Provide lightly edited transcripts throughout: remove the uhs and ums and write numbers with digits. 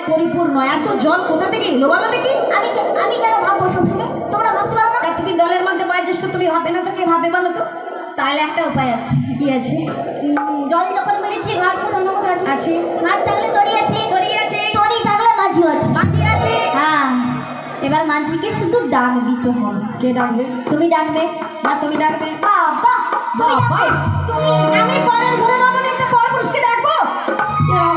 পরিপূর্ণ এত জল কোথা থেকে এলো বলো দেখি। আমি কেন ভাববো সবসময়, তোমরা ভাবতে পারো না? তুমি দলের মধ্যে বয়োজ্যেষ্ঠ, তুমি ভাবে না তো কে ভাবে বলো তো? তাহলে একটা উপায় আছে। কি আছে? জল যখন মেরেছি ঘাট তো ধন্যবাদ আছে, আছে ঘাট থাকলে তরি আছে, তরি আছে, তরি থাকলে মাঝিও আছে, মাঝি আছে। হ্যাঁ, এবার মাঝিকে শুধু ডাক দিতে হবে। কে ডাকবে? তুমি ডাকবে। বা তুমি ডাকবে? বাবা বাবা তুমি, আমি পরের ঘরে রমণী একটা পরপুরুষকে ডাকবো?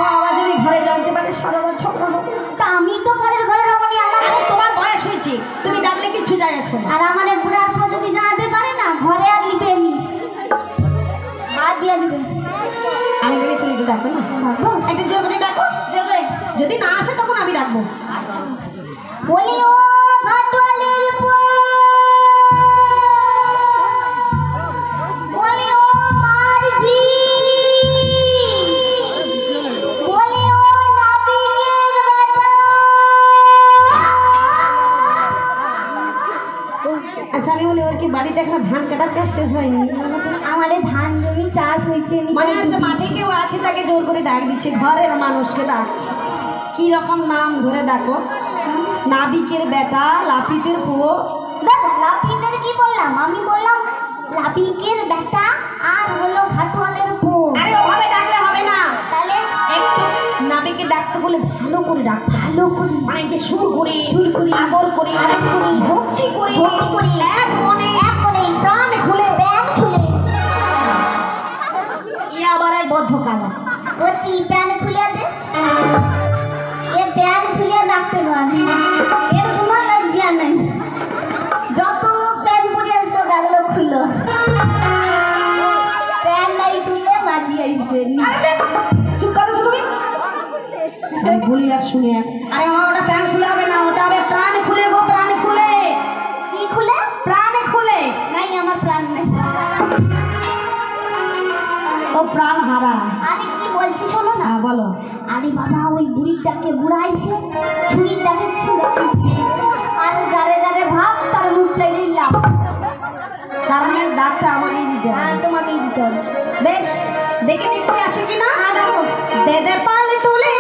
বাবা যদি ঘরে জানতে পারে সারা রাত ঝগড়া হবে। তা আমি তো পরের ঘরে রমণী, আমার তোমার বয়স হয়েছে, তুমি ডাকলে কিচ্ছু যায় আসে না। আর আমার বুড়ার পর যদি জানতে পারে না ঘরে আর লিবে নি বাদ দিয়ে দিবে। আমি বলি তুই একটু ডাকবে না? ডাকবো, একটু জোর করে ডাকো, জোর করে। যদি না আসে তখন আমি ডাকবো। আচ্ছা বলি ও ঘাটওয়ালির বাড়িতে এখন ধান কাটার কাজ শেষ হয়নি, আমাদের ধান জমি চাষ হয়েছে, মানে হচ্ছে মাঠে কেউ আছে তাকে জোর করে ডাক দিচ্ছে, ঘরের মানুষকে ডাকছে। কি রকম নাম ধরে ডাকো? নাবিকের বেটা, লাপিতের পুয়ো। দেখো লাপিতের কি বললাম? আমি বললাম নাবিকের বেটা আর হলো ঘাটওয়ালের বউ। আরে ওভাবে ডাকলে হবে না, তাহলে একটু নাবিকে ডাকতে বলে ভালো করে ডাক, ভালো করে মানে যে সুর করে আদর করে ভক্তি করে এক মনে প্রাণ খুলে ই আবার এক বদ্ধ কালা বলছি প্যান খুলে দে, এ প্যান খুলে ডাকতে পারে, এর কোনো লজ্জা নেই। যত প্যান পরে আসতো গাগুলো খুললো, প্যান নাই খুলে বাজি আসবে। চুপ করো তুমি, আমি বলি আর শুনে। আরে আমার ওটা প্যান খুলে হবে না, ওটা হবে প্রাণ খুলে গো, প্রাণ খুলে। কি খুলে? প্রাণ খুলে। নাই আমার প্রাণ নেই, ও প্রাণ হারা। আরে কি বলছি শোনো না। বলো। আরে বাবা ওই বুড়ির ডাকে বুড়াইছে, ছুরির ডাকে আরে যারে যারে ভাব তার মুখ চাই নিলাম, তার মানে ডাকটা আমাকেই দিতে হবে। তোমাকেই দিতে হবে। বেশ দেখে দেখতে আসে কিনা। দে দে পালে তুলে